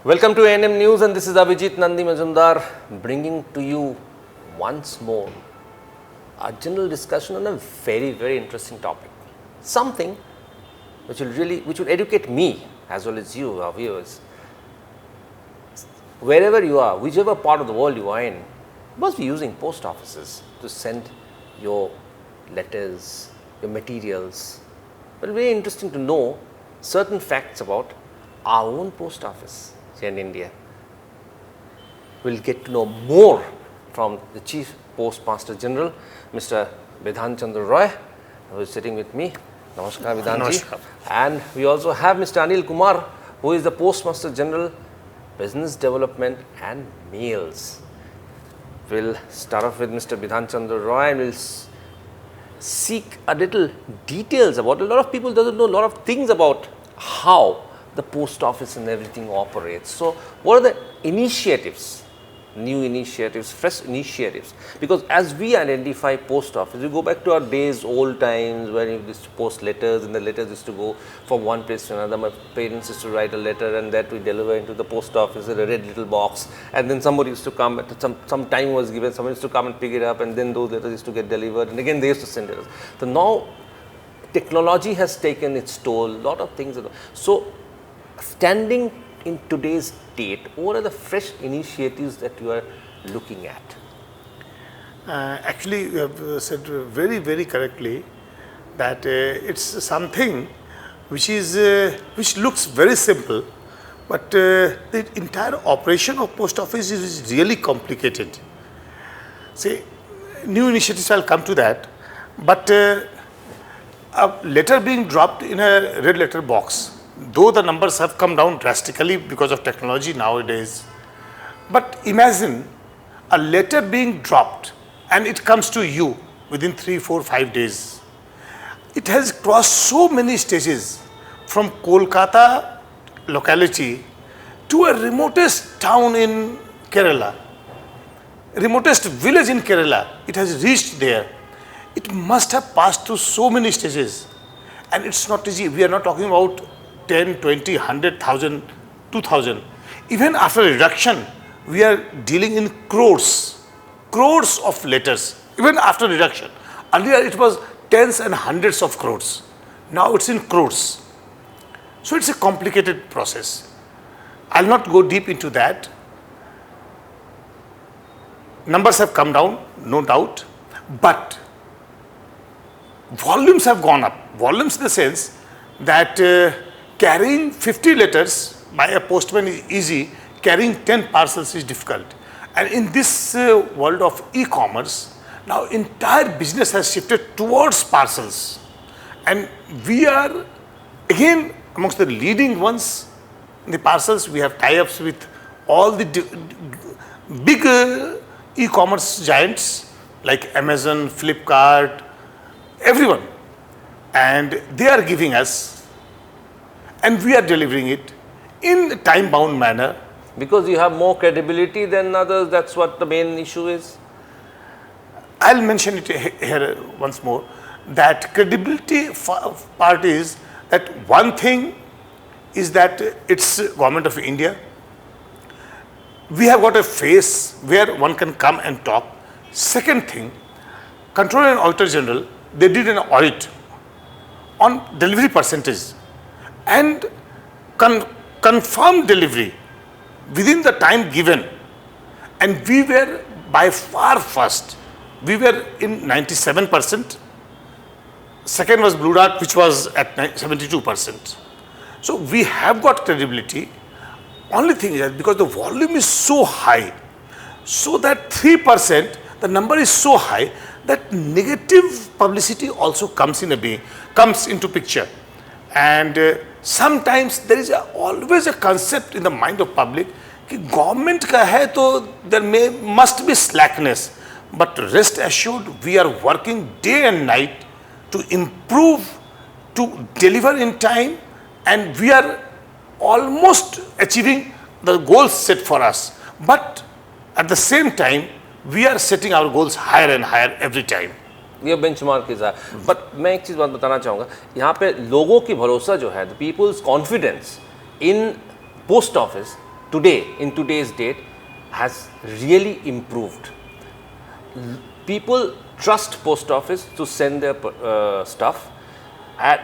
Welcome to ANM News and this is Abhijit Nandi Majumdar bringing to you once more a general discussion on a very interesting topic. Something which will educate me as well as you, our viewers. Wherever you are, whichever part of the world you are in, you must be using post offices to send your letters, your materials. But very interesting to know certain facts about our own post office here in India. We'll get to know more from the Chief Postmaster General, Mr. Bidhan Chandra Roy, who is sitting with me. Namaskar, Bidhanji. And we also have Mr. Anil Kumar, who is the Postmaster General, Business Development and Mails. We'll start off with Mr. Bidhan Chandra Roy and we'll seek a little details about. A lot of people doesn't know a lot of things about how the post office and everything operates. So, what are the initiatives, new initiatives, fresh initiatives? Because as we identify post office, we go back to our days, old times when we used to post letters and the letters used to go from one place to another. My parents used to write a letter and that we deliver into the post office in a red little box, and then somebody used to come, some time was given, somebody used to come and pick it up, and then those letters used to get delivered, and again they used to send it. So now technology has taken its toll, a lot of things. So standing in today's date, what are the fresh initiatives that you are looking at? Actually, you have said very correctly that it's something which looks very simple, but the entire operation of post office is really complicated. See, new initiatives, I'll come to that, but a letter being dropped in a red letter box, though the numbers have come down drastically because of technology nowadays, but imagine a letter being dropped and it comes to you within 3, 4, 5 days. It has crossed so many stages from Kolkata locality to a remotest town in Kerala, remotest village in Kerala. It has reached there. It must have passed through so many stages, and it's not easy. We are not talking about 10, 20, 100,000, 2,000. Even after reduction, we are dealing in crores of letters, even after reduction. Earlier it was tens and hundreds of crores. Now it's in crores. So it's a complicated process. I'll not go deep into that. Numbers have come down, no doubt, but volumes have gone up. Volumes in the sense that carrying 50 letters by a postman is easy, carrying 10 parcels is difficult. And in this world of e-commerce, now entire business has shifted towards parcels. And we are again amongst the leading ones in the parcels. We have tie-ups with all the big e-commerce giants like Amazon, Flipkart, everyone. And they are giving us, and we are delivering it in a time-bound manner. Because you have more credibility than others, that's what the main issue is? I'll mention it here once more, that credibility part is that one thing is that it's Government of India. We have got a face where one can come and talk. Second thing, Controller and Auditor General, they did an audit on delivery percentage and confirmed delivery within the time given, and we were by far first. We were in 97%. Second was Blue Dart, which was at 72%. So we have got credibility. Only thing is that because the volume is so high, so that 3%, the number is so high that negative publicity also comes into picture. And sometimes there is always a concept in the mind of public that government ka hai to there must be slackness, but rest assured we are working day and night to improve, to deliver in time, and we are almost achieving the goals set for us. But at the same time, we are setting our goals higher and higher every time. ये benchmark is but मैं एक चीज़ बात बताना चाहूँगा, यहाँ पे लोगों की भरोसा जो है, the peoples confidence in post office today, in today's date, has really improved. People trust post office to send their stuff.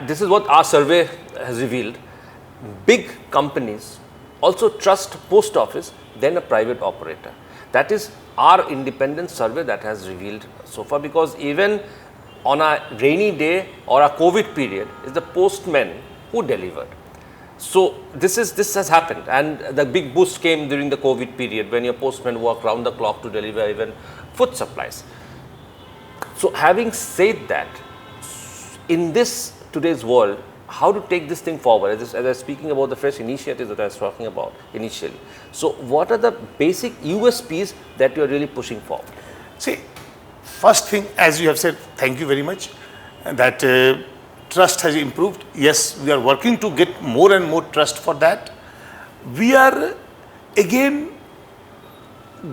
This is what our survey has revealed. Big companies also trust post office than a private operator. That is our independent survey that has revealed so far, because even on a rainy day or a COVID period, it's the postman who delivered. So this has happened, and the big boost came during the COVID period when your postman worked round the clock to deliver even food supplies. So having said that, in this today's world, how to take this thing forward, as I was speaking about the fresh initiatives that I was talking about initially. So what are the basic USPs that you are really pushing forward? See, first thing, as you have said, thank you very much, that trust has improved. Yes, we are working to get more and more trust for that. We are again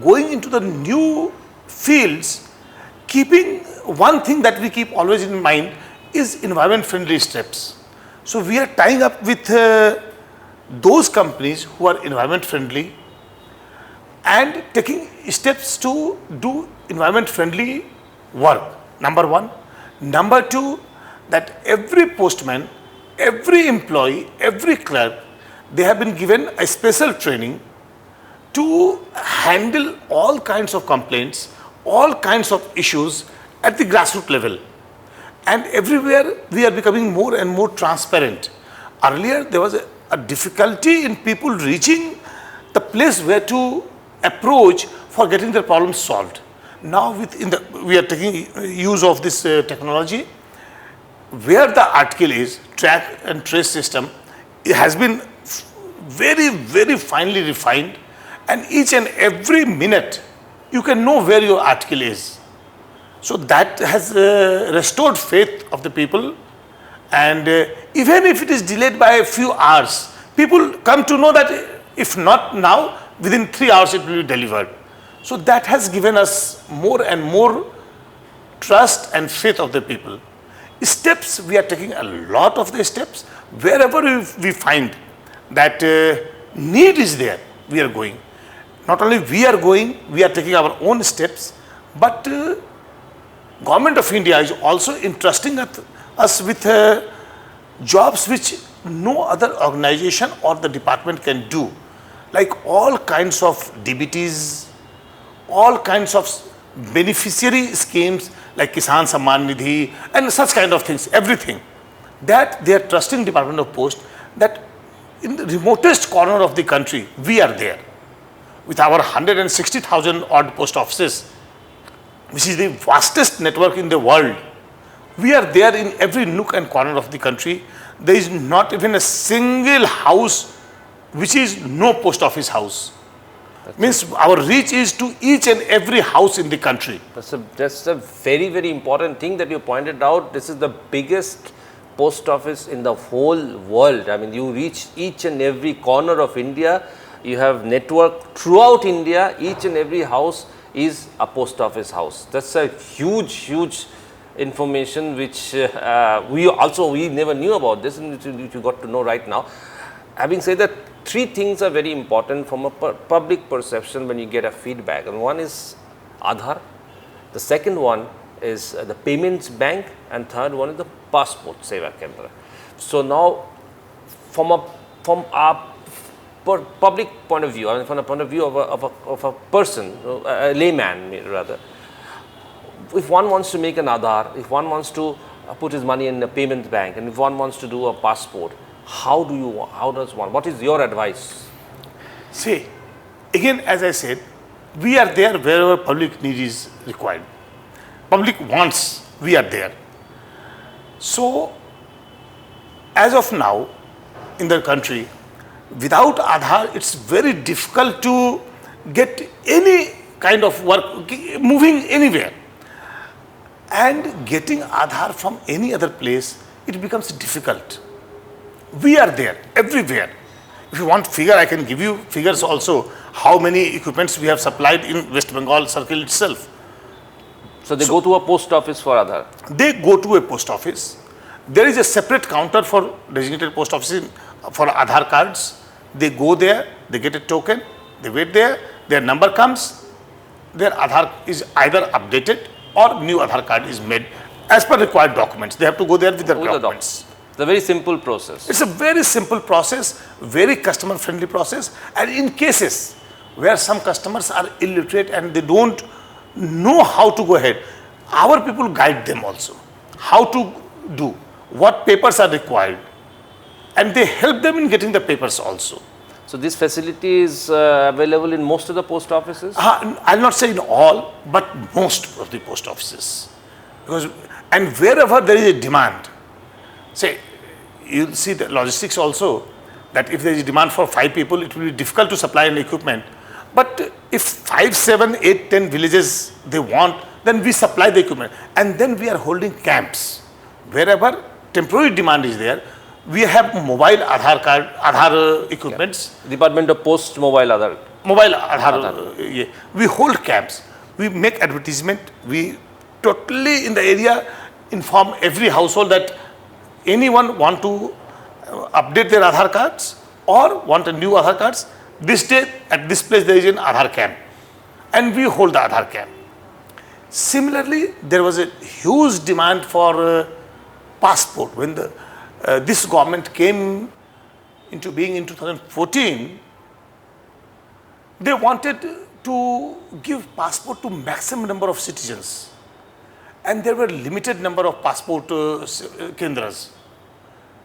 going into the new fields, keeping one thing that we keep always in mind is environment friendly steps. So we are tying up with those companies who are environment friendly and taking steps to do environment friendly work, number one. Number two, that every postman, every employee, every clerk, they have been given a special training to handle all kinds of complaints, all kinds of issues at the grassroots level. And everywhere we are becoming more and more transparent. Earlier there was a difficulty in people reaching the place where to approach for getting their problems solved. Now we are taking use of this technology, where the article is, track and trace system, it has been very, very finely refined, and each and every minute you can know where your article is. So that has restored faith of the people, and even if it is delayed by a few hours, people come to know that if not now, within 3 hours it will be delivered. So that has given us more and more trust and faith of the people. Steps, we are taking a lot of the steps. Wherever we find that need is there, we are going. Not only we are going, we are taking our own steps, but Government of India is also entrusting us with jobs which no other organization or the department can do, like all kinds of DBTs, all kinds of beneficiary schemes like Kisan Samman Nidhi and such kind of things, everything. That they are trusting Department of Post that in the remotest corner of the country, we are there. With our 160,000 odd post offices, which is the vastest network in the world, we are there in every nook and corner of the country. There is not even a single house which is no post office house. Means our reach is to each and every house in the country. That's a very, very important thing that you pointed out. This is the biggest post office in the whole world. I mean, you reach each and every corner of India. You have network throughout India. Each and every house is a post office house. That's a huge, huge information which we never knew about this, and which you got to know right now. Having said that, three things are very important from a public perception when you get a feedback, and one is Aadhaar, the second one is the payments bank, and third one is the passport seva kendra. So now from a public point of view, I mean from the point of view of a person, a layman rather, if one wants to make an Aadhaar, if one wants to put his money in a payments bank, and if one wants to do a passport, how does one, what is your advice? See, again as I said, we are there wherever public need is required. Public wants, we are there. So, as of now, in the country, without Aadhaar, it's very difficult to get any kind of work moving anywhere. And getting Aadhaar from any other place, it becomes difficult. We are there everywhere. If you want figure, I can give you figures also, how many equipments we have supplied in West Bengal circle itself. So they go to a post office for Aadhaar? They go to a post office. There is a separate counter for designated post offices for Aadhaar cards. They go there, they get a token, they wait there, their number comes, their Aadhaar is either updated or new Aadhaar card is made as per required documents. They have to go there with their documents. It's a very simple process. It's a very simple process, very customer friendly process, and in cases where some customers are illiterate and they don't know how to go ahead, our people guide them also, how to do, what papers are required, and they help them in getting the papers also. So this facility is available in most of the post offices? I'll not say in all, but most of the post offices. And wherever there is a demand, say, you'll see the logistics also, that if there is demand for 5 people, it will be difficult to supply an equipment. But if 5, 7, 8, 10 villages they want, then we supply the equipment. And then we are holding camps. Wherever temporary demand is there, we have mobile Aadhaar equipments. Yeah. Department of Post Mobile Aadhaar. Mobile Aadhaar. Yeah. We hold camps. We make advertisement. We totally in the area inform every household that anyone want to update their Aadhaar cards or want a new Aadhaar cards, this day at this place there is an Aadhaar camp, and we hold the Aadhaar camp. Similarly, there was a huge demand for passport. When this government came into being in 2014, they wanted to give passport to maximum number of citizens, and there were limited number of passport kendras.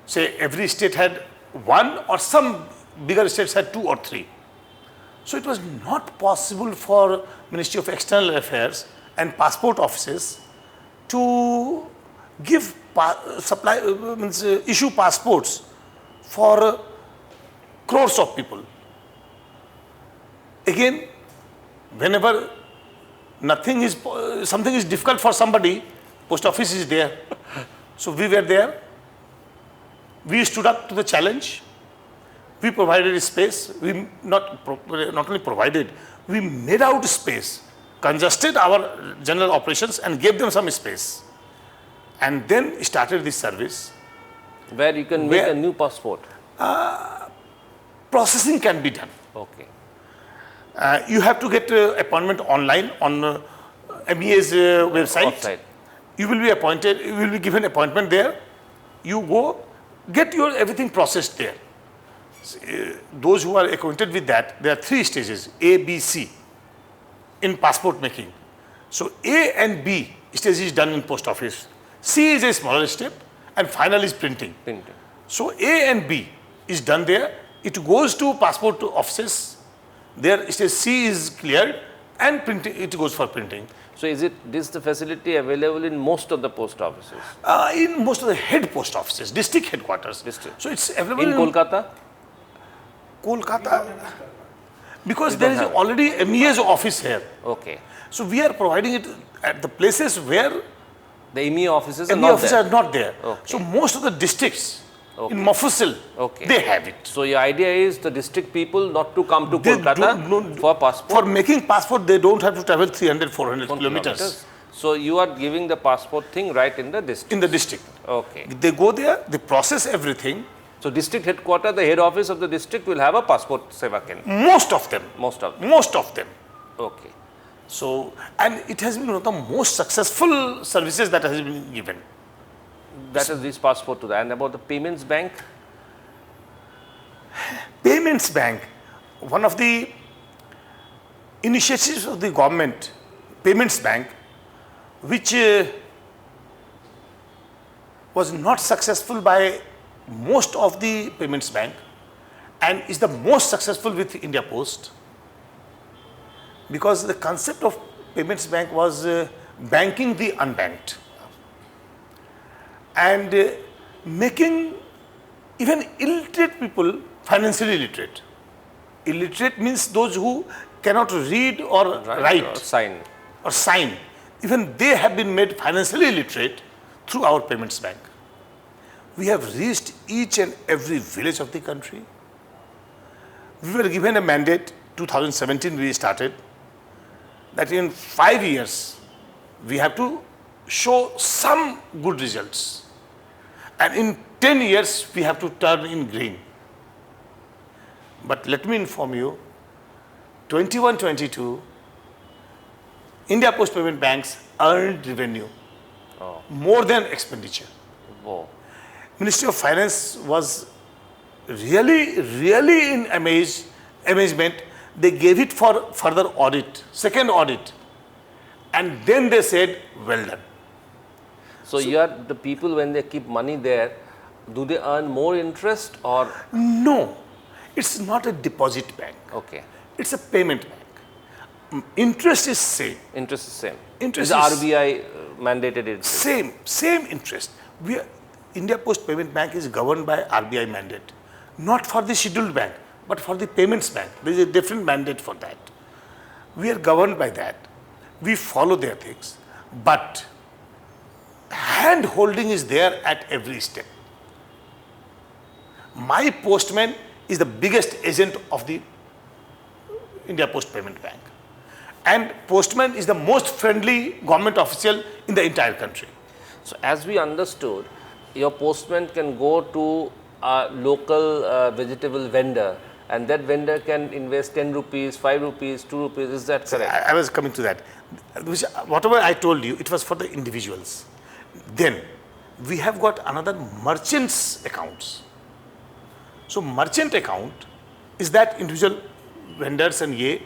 Say every state had 1 or some bigger states had 2 or 3. So it was not possible for Ministry of External Affairs and passport offices to give issue passports for crores of people. Again, whenever something is difficult for somebody, post office is there. So we were there. We stood up to the challenge. We provided space. We not only provided, we made out space, congested our general operations and gave them some space. And then started this service. Where you can make a new passport? Processing can be done. Okay. You have to get appointment online on MEA's website. Offsite. You will be appointed, you will be given appointment there. You go, get your everything processed there. Those who are acquainted with that, there are 3 stages, A, B, C, in passport making. So A and B stage is done in post office. C is a smaller step, and final is printing. So A and B is done there. It goes to passport offices. There stage C is cleared, and printing, it goes for printing. So is this the facility available in most of the post offices? In most of the head post offices, district headquarters. So it's available in Kolkata? Kolkata, because there is already MEA's office here. Okay. So we are providing it at the places where the MEA offices are not there. Okay. So most of the districts in Mofussil, they have it. So your idea is the district people not to come to Kolkata for passport? For making passport, they don't have to travel 300, 400 kilometers. So you are giving the passport thing right in the district? In the district. Okay. They go there, they process everything. So district headquarters, the head office of the district will have a passport seva kendra? Most of them. Most of them. Okay. So, and it has been one of the most successful services that has been given. That is this passport to that. And about the payments bank? Payments bank, one of the initiatives of the government, payments bank, which was not successful by most of the payments bank and is the most successful with India Post, because the concept of payments bank was banking the unbanked and making even illiterate people financially literate. Illiterate means those who cannot read or write or sign. Even they have been made financially literate through our payments bank. We have reached each and every village of the country. We were given a mandate, 2017 we started, that in 5 years we have to show some good results. And in 10 years we have to turn in green. But let me inform you, 21-22, India Post Payment Banks earned revenue more than expenditure. Wow. Ministry of Finance was really in amazement. They gave it for further audit, second audit, and then they said, well done. So the people, when they keep money there, do they earn more interest or? No, it's not a deposit bank. Okay. It's a payment bank. Interest is same. Interest is same. Interest is is RBI mandated it? Same interest. India Post Payment Bank is governed by RBI mandate, not for the scheduled bank, but for the payments bank. There is a different mandate for that. We are governed by that. We follow their things, but hand holding is there at every step. My postman is the biggest agent of the India Post Payment Bank, and postman is the most friendly government official in the entire country. So as we understood, your postman can go to a local vegetable vendor, and that vendor can invest 10 rupees, 5 rupees, 2 rupees. Is that correct? I was coming to that. Whatever I told you, it was for the individuals. Then we have got another merchants accounts. So merchant account is that individual vendors and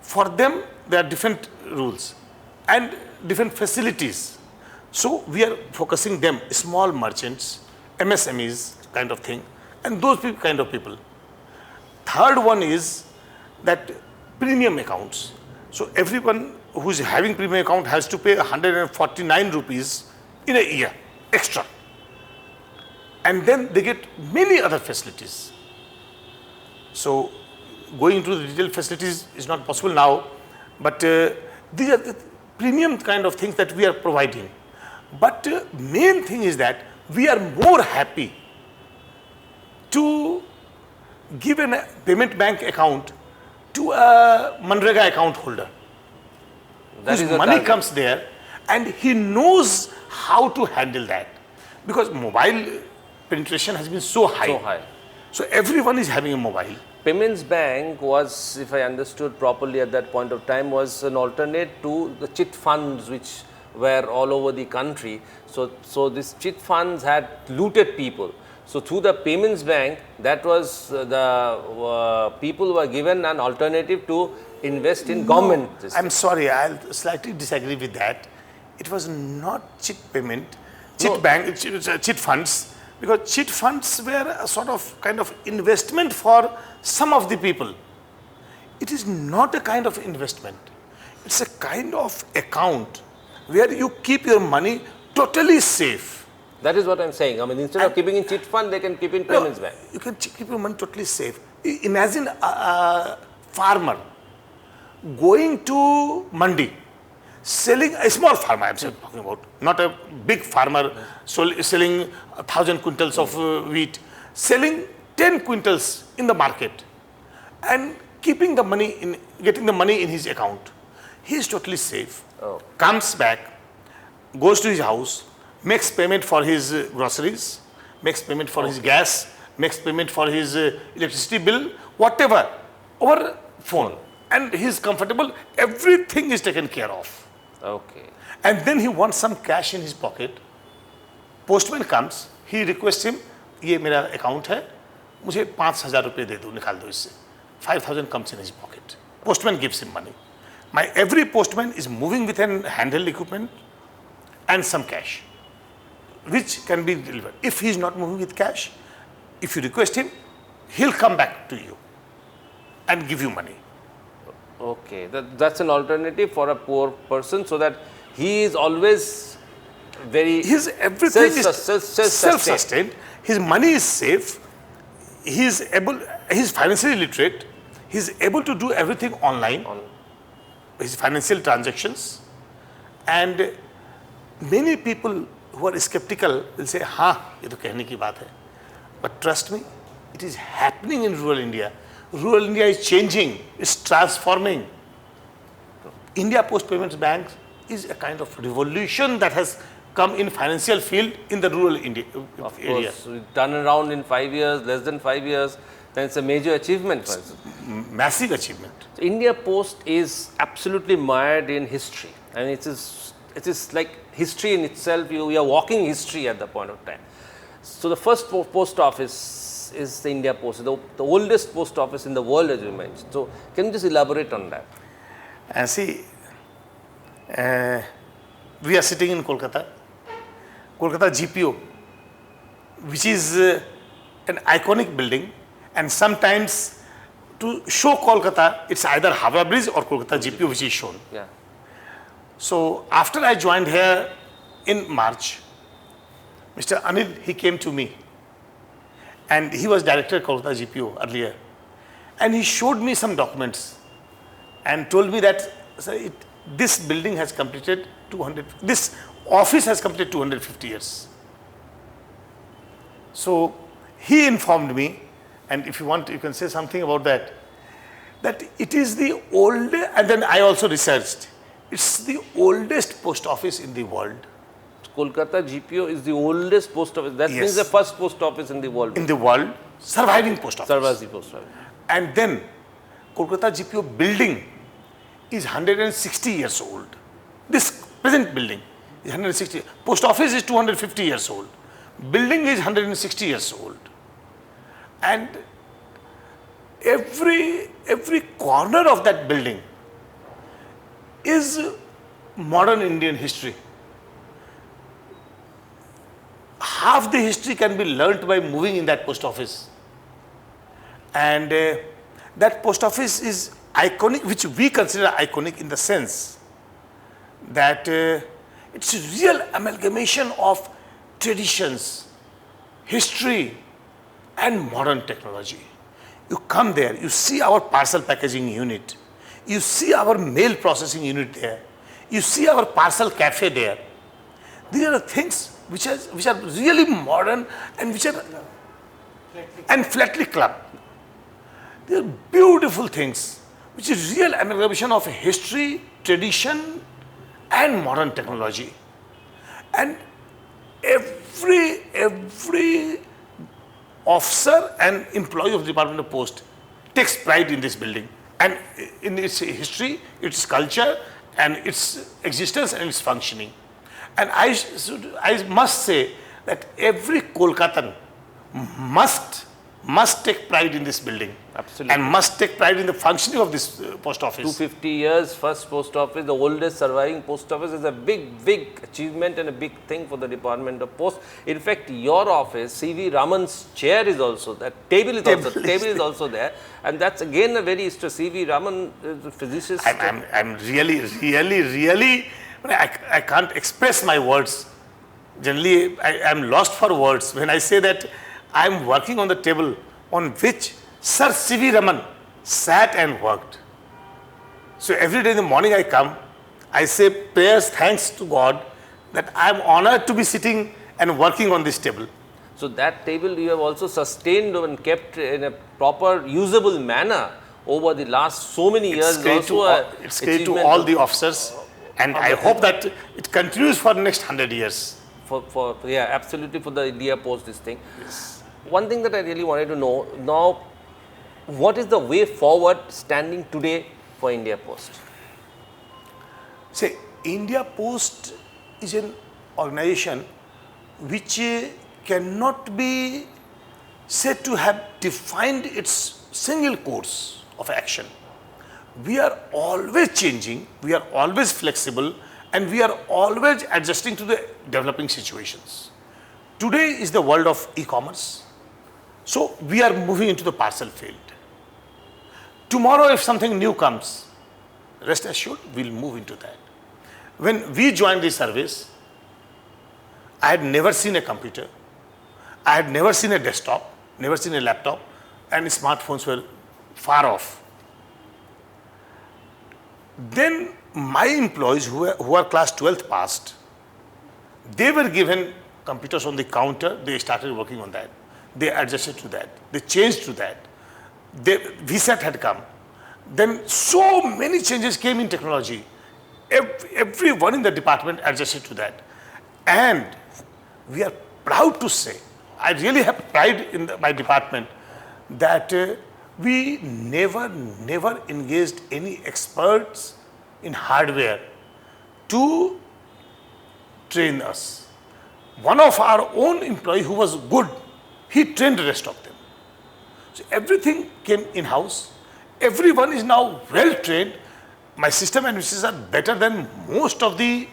for them there are different rules and different facilities. So we are focusing them, small merchants, MSMEs kind of thing, and those kind of people. Third one is that premium accounts. So everyone who is having premium account has to pay 149 rupees in a year extra. And then they get many other facilities. So going into the detailed facilities is not possible now, but these are the premium kind of things that we are providing. But main thing is that we are more happy to give a payment bank account to a Manrega account holder. His money comes there and he knows how to handle that, because mobile penetration has been so high. So everyone is having a mobile. Payments Bank was, if I understood properly at that point of time, was an alternate to the chit funds which were all over the country. So these chit funds had looted people. So through the Payments Bank, that was the people were given an alternative to invest in government. I'm sorry, I'll slightly disagree with that. It was not chit funds, because chit funds were a sort of kind of investment for some of the people. It is not a kind of investment. It's a kind of account where you keep your money totally safe. That is what I'm saying. I mean, instead of keeping in chit fund, they can keep in Payments Bank. You can keep your money totally safe. Imagine a farmer going to Mandi, selling a small farmer, I'm talking about, not a big farmer selling 1,000 quintals of wheat, selling 10 quintals in the market and keeping the money getting the money in his account. He is totally safe. Comes back, goes to his house, makes payment for his groceries, makes payment for his gas, makes payment for his electricity bill, whatever, over phone. And he is comfortable, everything is taken care of. Okay. And then he wants some cash in his pocket. Postman comes, he requests him, ये मेरा account है, मुझे 5,000 रुपये दे दो, निकाल दो इससे. 5,000 comes in his pocket. Postman gives him money. Every postman is moving with an handheld equipment and some cash, which can be delivered. If he is not moving with cash, if you request him, he'll come back to you and give you money. Okay, that's an alternative for a poor person, so that he is always very self-sustained. His money is safe. He's financially literate. He's able to do everything online. His financial transactions. And many people who are skeptical will say, "हाँ, ये तो कहने की बात है." But trust me, it is happening in rural India. Rural India is changing, it's transforming. India Post Payments Bank is a kind of revolution that has come in financial field in the rural India area. Of course, we turn around in 5 years, less than 5 years. Then it's a major achievement for us. Massive achievement. So India Post is absolutely mired in history. I mean, it is like history in itself. You are walking history at the point of time. So the first post office is the India Post, the oldest post office in the world, as you mentioned. So can you just elaborate on that? See, we are sitting in Kolkata GPO, which is an iconic building, and sometimes to show Kolkata, it's either Howrah Bridge or Kolkata GPO which is shown. Yeah. So after I joined here in March, Mr. Anil, he came to me, and he was director of Kolkata GPO earlier, and he showed me some documents and told me that this building has completed this office has completed 250 years. So he informed me, and if you want, you can say something about that, that it is the oldest, and then I also researched, it's the oldest post office in the world. Kolkata GPO is the oldest post office. That means the first post office in the world. In the world, surviving post office. Surviving post office. And then Kolkata GPO building is 160 years old. This present building is 160. Post office is 250 years old. Building is 160 years old. And every corner of that building is modern Indian history. Half the history can be learnt by moving in that post office. And that post office is iconic, which we consider iconic in the sense that it's a real amalgamation of traditions, history, and modern technology. You come there, you see our parcel packaging unit, you see our mail processing unit there, you see our parcel cafe there. These are the things which are really modern and which are and Flatley Club. They are beautiful things, which is real amalgamation of history, tradition, and modern technology. And every officer and employee of the Department of Post takes pride in this building and in its history, its culture, and its existence and its functioning. And I must say that every Kolkatan must take pride in this building. Absolutely. And must take pride in the functioning of this post office. 250 years, first post office, the oldest surviving post office is a big achievement and a big thing for the Department of Post. In fact, your office, C.V. Raman's chair is also, that table is also there. And that's again a very, C.V. Raman is a physicist. I'm really, I can't express my words. Generally, I'm lost for words when I say that I'm working on the table on which Sir C.V. Raman sat and worked. So every day in the morning I come, I say prayers, thanks to God that I'm honored to be sitting and working on this table. So that table you have also sustained and kept in a proper usable manner over the last so many years. It's great to all the officers, and I hope that it continues for the next 100 years. Yeah, absolutely, for the India Post, this thing. Yes. One thing that I really wanted to know now, what is the way forward standing today for India Post? See, India Post is an organization which cannot be said to have defined its single course of action. We are always changing, we are always flexible, and we are always adjusting to the developing situations. Today is the world of e-commerce. So we are moving into the parcel field. Tomorrow, if something new comes, rest assured, we'll move into that. When we joined the service, I had never seen a computer. I had never seen a desktop, never seen a laptop, and smartphones were far off. Then my employees who are class 12th passed, they were given computers on the counter, they started working on that. They adjusted to that. They changed to that. VSAT had come. Then so many changes came in technology. Everyone in the department adjusted to that. And we are proud to say, I really have pride in my department, that we never engaged any experts in hardware to train us. One of our own employee who was good, he trained the rest of them. So everything came in-house. Everyone is now well trained. My system administrators are better than most of the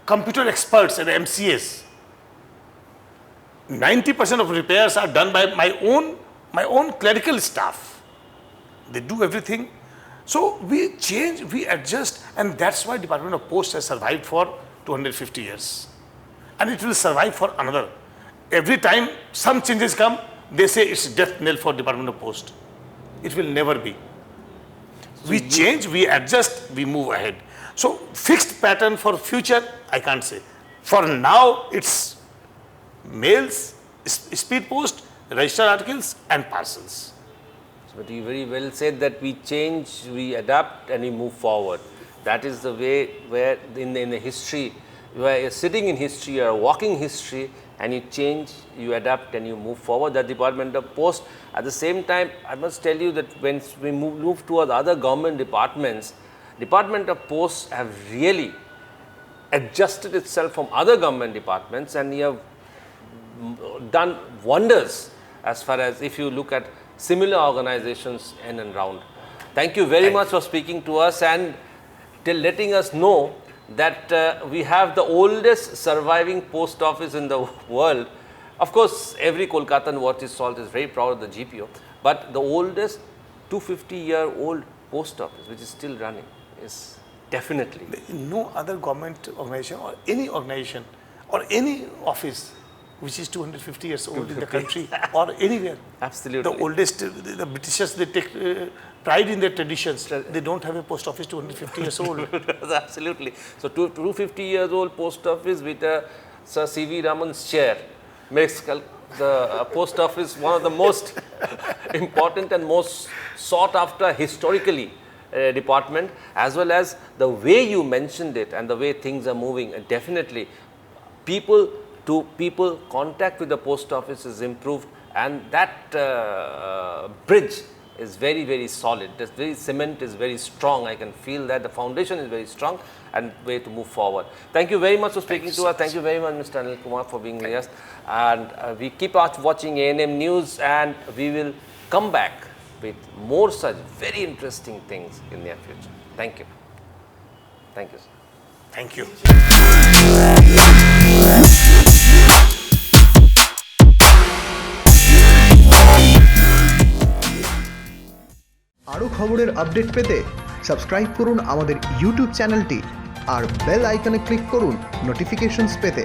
computer experts and MCAs. 90% of repairs are done by my own clerical staff. They do everything. So we change, we adjust, and that's why Department of Post has survived for 250 years. And it will survive for another. Every time some changes come, they say it's death knell for Department of Post. It will never be. We change, we adjust, we move ahead. So fixed pattern for future, I can't say. For now, it's mails, speed post, registered articles, and parcels. But you very well said that we change, we adapt, and we move forward. That is the way where in the history, where you're sitting in history, you're walking history, and you change, you adapt, and you move forward. The Department of Post. At the same time, I must tell you that when we move towards other government departments, Department of Post have really adjusted itself from other government departments, and you have done wonders as far as if you look at similar organizations in and round. Thank you very much for speaking to us and letting us know that we have the oldest surviving post office in the world. Of course, every Kolkatan worth his salt is very proud of the GPO, but the oldest 250-year-old post office which is still running is definitely. No other government organization or any office which is 250 years old in the country or anywhere. Absolutely. The oldest, the Britishers, they take pride in their traditions. They don't have a post office 250 years old. Absolutely. So 250 years old post office with Sir C.V. Raman's chair makes the post office one of the most important and most sought after historically department, as well as the way you mentioned it and the way things are moving. Definitely people to people contact with the post office is improved, and that bridge is very, very solid. The very cement is very strong. I can feel that the foundation is very strong and way to move forward. Thank you very much for speaking to us. Thank you very much, Mr. Anil Kumar, for being with us. And we keep watching ANM News, and we will come back with more such very interesting things in the near future. Thank you. Thank you, sir. Thank you. আরও খবরের update পেতে subscribe করুন আমাদের YouTube চ্যানেলটি আর bell আইকনে click করুন notifications পেতে।